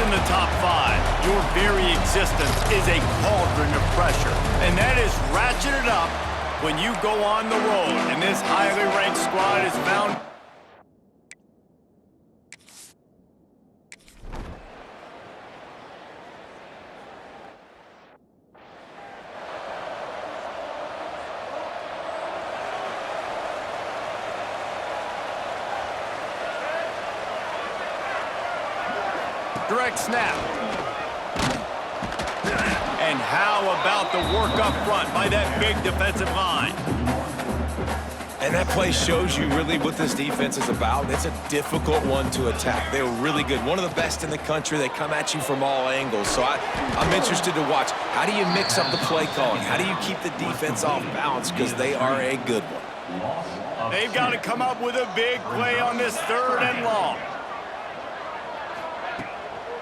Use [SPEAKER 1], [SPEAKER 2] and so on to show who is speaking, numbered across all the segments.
[SPEAKER 1] in the top 5, your very existence is a cauldron of pressure. And that is ratcheted up when you go on the road. And this highly ranked squad is found... Direct snap. And how about the work up front by that big defensive line?
[SPEAKER 2] And that play shows you really what this defense is about. It's a difficult one to attack. They're really good. One of the best in the country. They come at you from all angles. So I'm interested to watch. How do you mix up the play calling? How do you keep the defense off balance? Because they are a good one.
[SPEAKER 1] They've got to come up with a big play on this 3rd and long.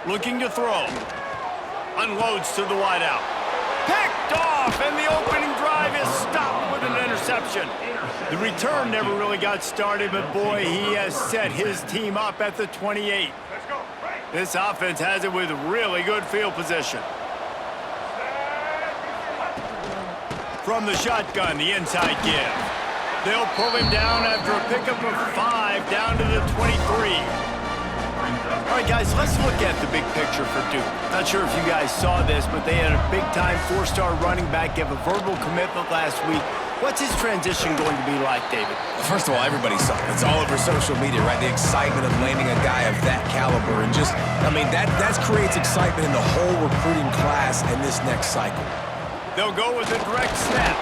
[SPEAKER 1] Looking to throw. Unloads to the wideout. Picked off, and the opening drive is stopped with an interception. The return never really got started, but boy, he has set his team up at the 28. This offense has it with really good field position. From the shotgun, the inside give. They'll pull him down after a pickup of 5 down to the 23. All right, guys, let's look at the big picture for Duke. Not sure if you guys saw this, but they had a big-time 4-star running back give a verbal commitment last week. What's his transition going to be like, David?
[SPEAKER 2] First of all, everybody saw it. It's all over social media, right? The excitement of landing a guy of that caliber. And just, I mean, that creates excitement in the whole recruiting class in this next cycle.
[SPEAKER 1] They'll go with a direct snap.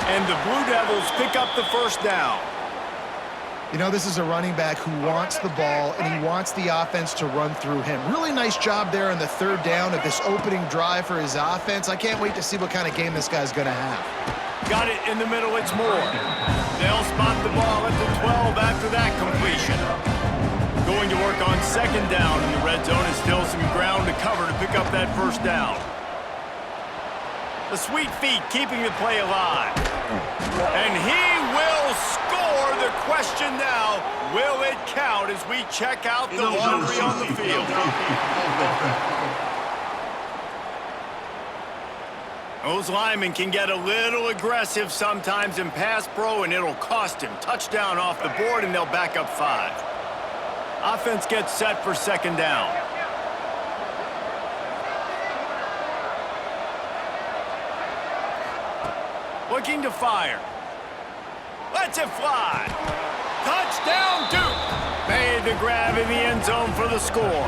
[SPEAKER 1] And the Blue Devils pick up the 1st down.
[SPEAKER 3] You know, this is a running back who wants the ball, and he wants the offense to run through him. Really nice job there on the 3rd down of this opening drive for his offense. I can't wait to see what kind of game this guy's going to have.
[SPEAKER 1] Got it in the middle, it's Moore. They'll spot the ball at the 12 after that completion. Going to work on 2nd down in the red zone is still some ground to cover to pick up that 1st down. The sweet feet keeping the play alive. And he will score. The question now, will it count as we check out the laundry on the field? Those linemen can get a little aggressive sometimes in pass pro, and it'll cost him. Touchdown off the board, and they'll back up 5. Offense gets set for 2nd down. Looking to fire. Lets it fly. Touchdown, Duke. Made the grab in the end zone for the score.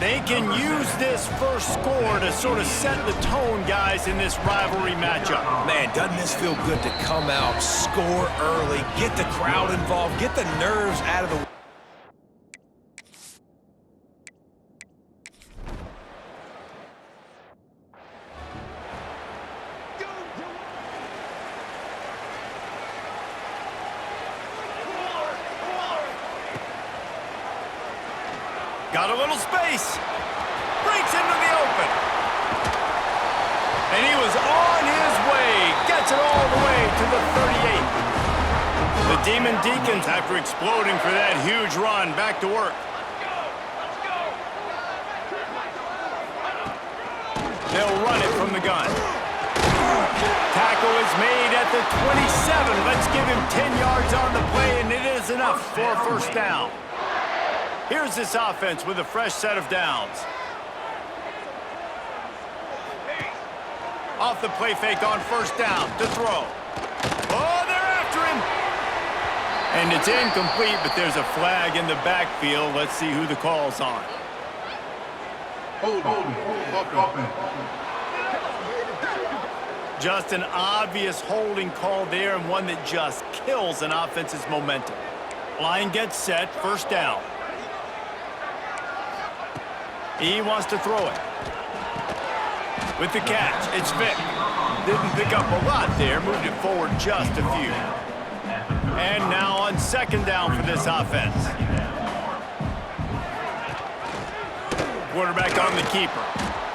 [SPEAKER 1] They can use this first score to sort of set the tone, guys, in this rivalry matchup.
[SPEAKER 2] Man, doesn't this feel good to come out, score early, get the crowd involved, get the nerves out of the way.
[SPEAKER 1] Got a little space. Breaks into the open. And he was on his way. Gets it all the way to the 38. The Demon Deacons, after exploding for that huge run, back to work. They'll run it from the gun. Tackle is made at the 27. Let's give him 10 yards on the play, and it is enough for a 1st down. Here's this offense with a fresh set of downs. Off the play fake on 1st down to throw. Oh, they're after him. And it's incomplete, but there's a flag in the backfield. Let's see who the call's on. Just an obvious holding call there, and one that just kills an offense's momentum. Line gets set, 1st down. He wants to throw it. With the catch, it's Vick. Didn't pick up a lot there, moved it forward just a few. And now on 2nd down for this offense. Quarterback on the keeper.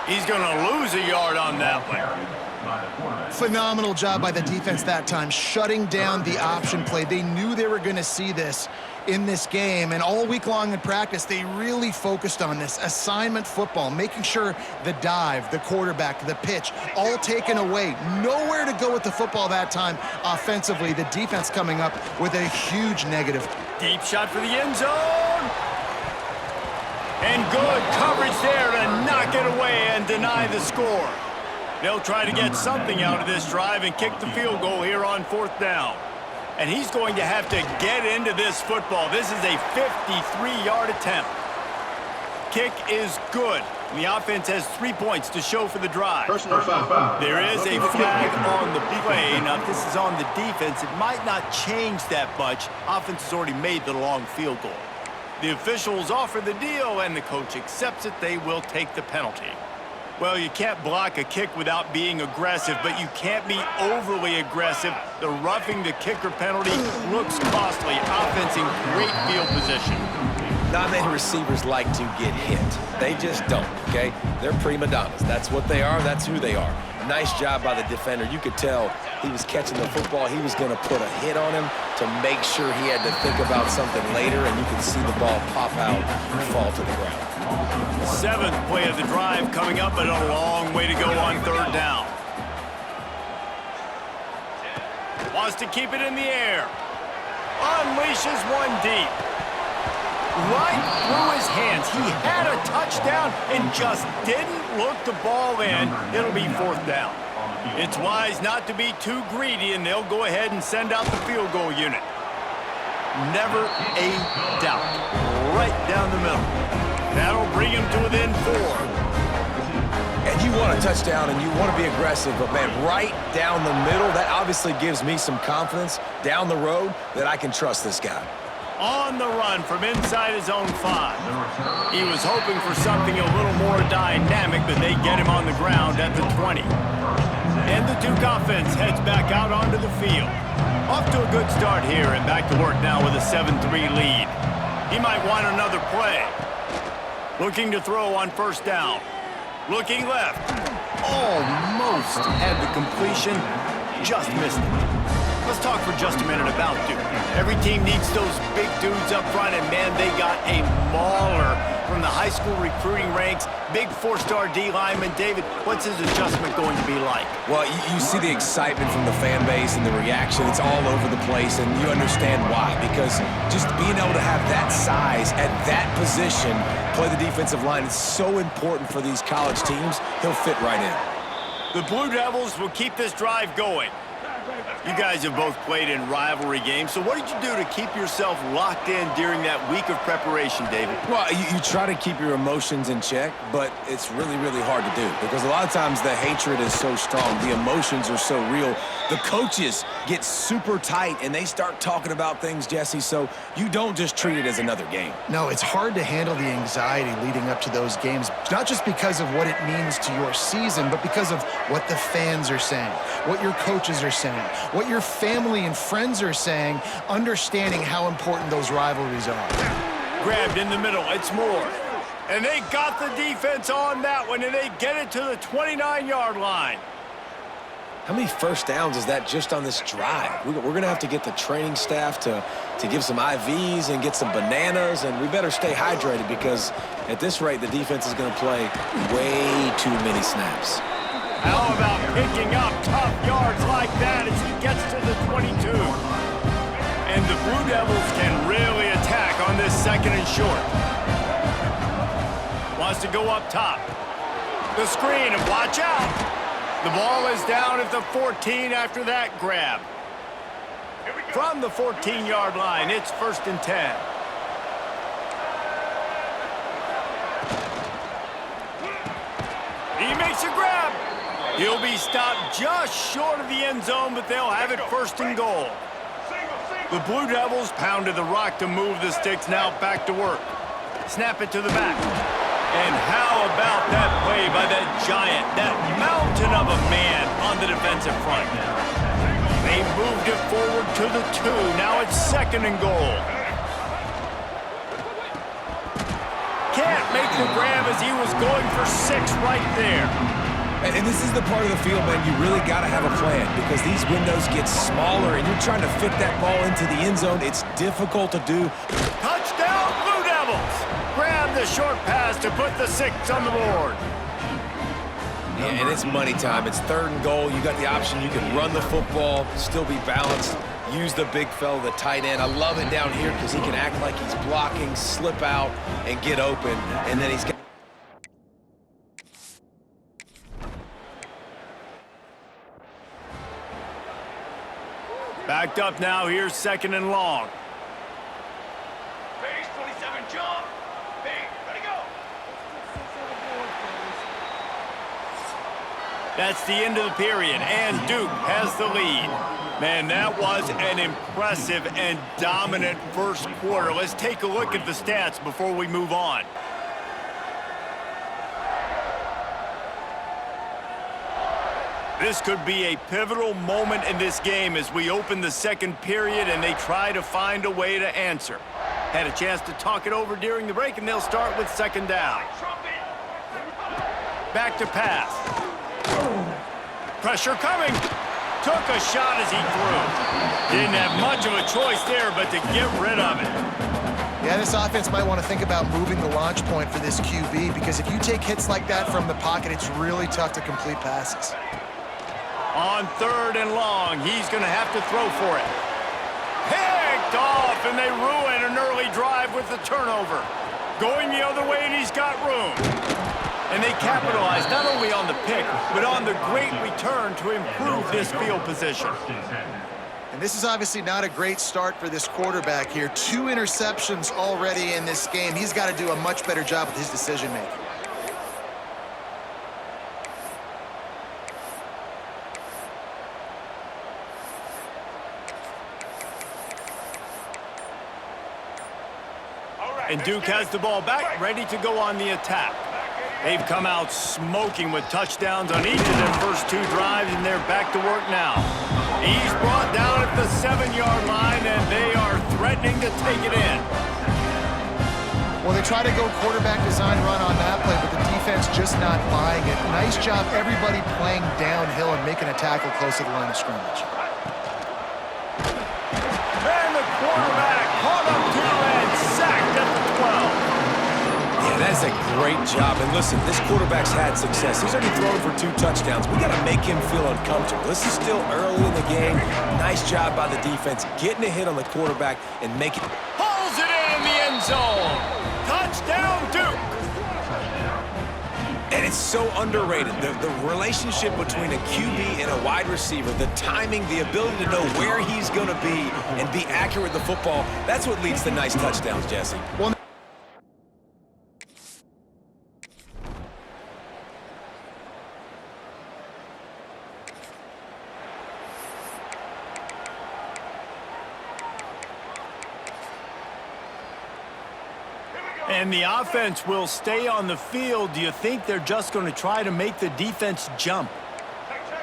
[SPEAKER 1] He's going to lose a yard on that one.
[SPEAKER 3] Phenomenal job by the defense that time, shutting down the option play. They knew they were going to see this, in this game, and all week long in practice, they really focused on this assignment football, making sure the dive, the quarterback, the pitch, all taken away. Nowhere to go with the football that time offensively. The defense coming up with a huge negative.
[SPEAKER 1] Deep shot for the end zone. And good coverage there to knock it away and deny the score. They'll try to get something out of this drive and kick the field goal here on 4th down. And he's going to have to get into this football. This is a 53-yard attempt. Kick is good. And the offense has 3 points to show for the drive. There is a flag on the play. Now, if this is on the defense, it might not change that much. Offense has already made the long field goal. The officials offer the deal, and the coach accepts it. They will take the penalty. Well, you can't block a kick without being aggressive, but you can't be overly aggressive. The roughing the kicker penalty looks costly. Offense in great field position.
[SPEAKER 2] Not many receivers like to get hit. They just don't, okay? They're prima donnas. That's what they are. That's who they are. Nice job by the defender. You could tell he was catching the football. He was going to put a hit on him to make sure he had to think about something later, and you could see the ball pop out and fall to the ground.
[SPEAKER 1] 7th play of the drive coming up, but a long way to go on 3rd down. Wants to keep it in the air. Unleashes one deep. Right through his hands. He had a touchdown and just didn't look the ball in. It'll be 4th down. It's wise not to be too greedy, and they'll go ahead and send out the field goal unit. Never a doubt. Right down the middle. That'll bring him to within 4.
[SPEAKER 2] And you want a touchdown and you want to be aggressive, but man, right down the middle, that obviously gives me some confidence down the road that I can trust this guy.
[SPEAKER 1] On the run from inside his own 5. He was hoping for something a little more dynamic, but they get him on the ground at the 20. And the Duke offense heads back out onto the field. Off to a good start here and back to work now with a 7-3 lead. He might want another play. Looking to throw on 1st down. Looking left. Almost had the completion. Just missed it. Let's talk for just a minute about Duke. Every team needs those big dudes up front, and man, they got a mauler from the high school recruiting ranks. Big 4-star D lineman. David, what's his adjustment going to be like?
[SPEAKER 2] Well, you see the excitement from the fan base and the reaction. It's all over the place, and you understand why. Because just being able to have that size at that position, play the defensive line, is so important for these college teams. He'll fit right in.
[SPEAKER 1] The Blue Devils will keep this drive going. You guys have both played in rivalry games, so what did you do to keep yourself locked in during that week of preparation, David?
[SPEAKER 2] Well, you try to keep your emotions in check, but it's really, really hard to do because a lot of times the hatred is so strong, the emotions are so real. The coaches get super tight, and they start talking about things, Jesse, so you don't just treat it as another game.
[SPEAKER 3] No, it's hard to handle the anxiety leading up to those games, not just because of what it means to your season, but because of what the fans are saying, what your coaches are saying, what your family and friends are saying, understanding how important those rivalries are.
[SPEAKER 1] Grabbed in the middle, it's Moore. And they got the defense on that one, and they get it to the 29-yard line.
[SPEAKER 2] How many 1st downs is that just on this drive? We're going to have to get the training staff to give some IVs and get some bananas, and we better stay hydrated because at this rate, the defense is going to play way too many snaps.
[SPEAKER 1] How about picking up tough yards like that as he gets to the 22? And the Blue Devils can really attack on this 2nd and short. Wants to go up top. The screen, and watch out. The ball is down at the 14 after that grab. From the 14-yard line, it's 1st and 10. He makes a grab. He'll be stopped just short of the end zone, but they'll have it 1st and goal. The Blue Devils pounded the rock to move the sticks, now back to work. Snap it to the back. And how about that play by that giant, that mountain of a man on the defensive front? They moved it forward to the 2. Now it's 2nd and goal. Can't make the grab as he was going for 6 right there.
[SPEAKER 2] And this is the part of the field, man, you really got to have a plan because these windows get smaller and you're trying to fit that ball into the end zone. It's difficult to do.
[SPEAKER 1] Touchdown, Blue Devils! Grab the short pass to put the 6 on the board.
[SPEAKER 2] Yeah, and it's money time. It's 3rd and goal. You got the option. You can run the football, still be balanced, use the big fella, the tight end. I love it down here because he can act like he's blocking, slip out, and get open. And then he's got...
[SPEAKER 1] Backed up now, here's 2nd and long.
[SPEAKER 4] Base 27, jump. Big, ready, go.
[SPEAKER 1] That's the end of the period, and Duke has the lead. Man, that was an impressive and dominant first quarter. Let's take a look at the stats before we move on. This could be a pivotal moment in this game as we open the 2nd period and they try to find a way to answer. Had a chance to talk it over during the break, and they'll start with 2nd down. Back to pass. Pressure coming. Took a shot as he threw. Didn't have much of a choice there, but to get rid of it.
[SPEAKER 3] Yeah, this offense might want to think about moving the launch point for this QB because if you take hits like that from the pocket, it's really tough to complete passes.
[SPEAKER 1] On 3rd and long, he's going to have to throw for it. Picked off, and they ruin an early drive with the turnover. Going the other way, and he's got room. And they capitalize not only on the pick, but on the great return to improve this field position.
[SPEAKER 3] And this is obviously not a great start for this quarterback here. 2 interceptions already in this game. He's got to do a much better job with his decision-making.
[SPEAKER 1] And Duke has the ball back, ready to go on the attack. They've come out smoking with touchdowns on each of their first 2 drives, and they're back to work now. He's brought down at the 7-yard line, and they are threatening to take it in.
[SPEAKER 3] Well, they try to go quarterback design run on that play, but the defense just not buying it. Nice job, everybody playing downhill and making a tackle close to the line of scrimmage.
[SPEAKER 1] And the quarterback caught up to and sacked at the 12.
[SPEAKER 2] Yeah, that's a great job. And listen, this quarterback's had success. He's already thrown for 2 touchdowns. We got to make him feel uncomfortable. This is still early in the game. Nice job by the defense, getting a hit on the quarterback and making...
[SPEAKER 1] Pulls it in the end zone. Touchdown, Duke.
[SPEAKER 2] And it's so underrated. The relationship between a QB and a wide receiver, the timing, the ability to know where he's going to be and be accurate with the football, that's what leads to nice touchdowns, Jesse.
[SPEAKER 3] Well,
[SPEAKER 1] And the offense will stay on the field. Do you think they're just going to try to make the defense jump?
[SPEAKER 4] Check.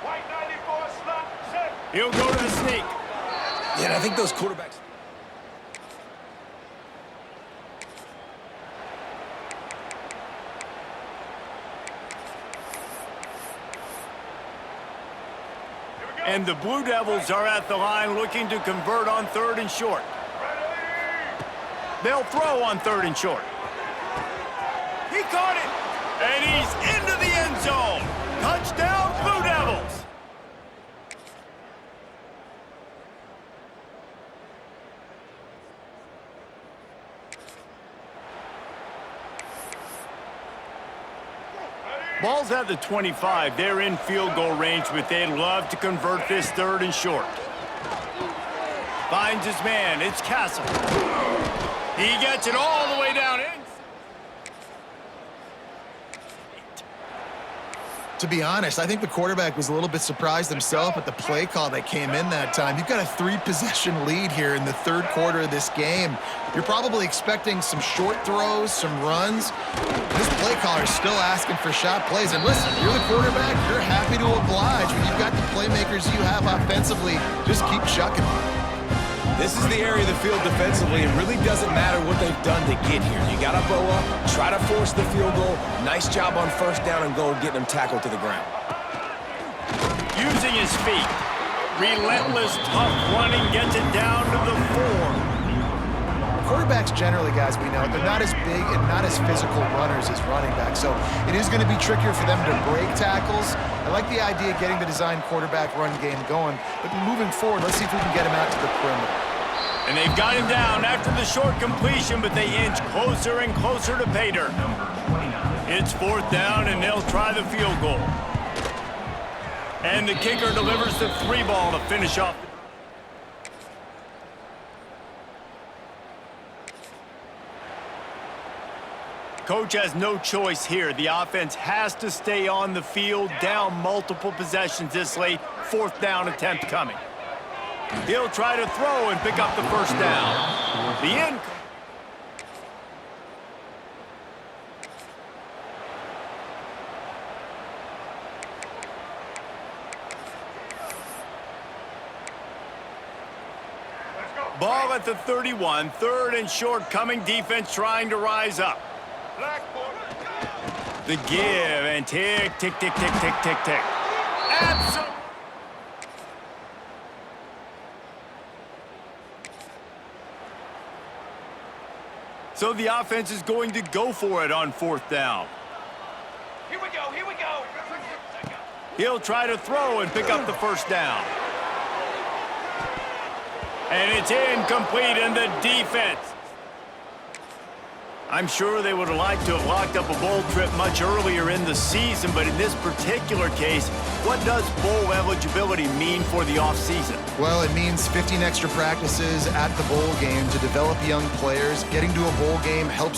[SPEAKER 4] White 94, slot, set.
[SPEAKER 1] He'll go to the sneak.
[SPEAKER 2] Yeah, and I think those quarterbacks...
[SPEAKER 1] And the Blue Devils are at the line looking to convert on 3rd and short. They'll throw on 3rd and short. He caught it, and he's into the end zone. Touchdown, Blue Devils. Ball's at the 25. They're in field goal range, but they'd love to convert this 3rd and short. Finds his man. It's Castle. He gets it all the way down in.
[SPEAKER 3] to be honest, I think the quarterback was a little bit surprised himself at the play call that came in that time. You've got a 3-possession lead here in the third quarter of this game. You're probably expecting some short throws, some runs. This play caller is still asking for shot plays. And listen, you're the quarterback, you're happy to oblige. When you've got the playmakers you have offensively, just keep chucking them.
[SPEAKER 2] This is the area of the field defensively. It really doesn't matter what they've done to get here. You got to bow up, try to force the field goal. Nice job on first down and goal, getting them tackled to the ground.
[SPEAKER 1] Using his feet. Relentless, tough running, gets it down to the 4.
[SPEAKER 3] Quarterbacks generally, guys, we know, they're not as big and not as physical runners as running backs, so it is going to be trickier for them to break tackles. I like the idea of getting the design quarterback run game going, but moving forward, let's see if we can get him out to the perimeter.
[SPEAKER 1] And they've got him down after the short completion, but they inch closer and closer to pay dirt. It's 4th down, and they'll try the field goal. And the kicker delivers the 3 ball to finish off. Coach has no choice here. The offense has to stay on the field, down multiple possessions this late. 4th down attempt coming. He'll try to throw and pick up the first down. The end. Ball at the 31, 3rd and short coming. Defense trying to rise up. The give and tick, tick, tick, tick, tick, tick, tick. Absolutely. So the offense is going to go for it on 4th down.
[SPEAKER 4] Here we go, here we go.
[SPEAKER 1] He'll try to throw and pick up the first down. And it's incomplete, and the defense. I'm sure they would have liked to have locked up a bowl trip much earlier in the season, but in this particular case, what does bowl eligibility mean for the offseason?
[SPEAKER 3] Well, it means 15 extra practices at the bowl game to develop young players. Getting to a bowl game helps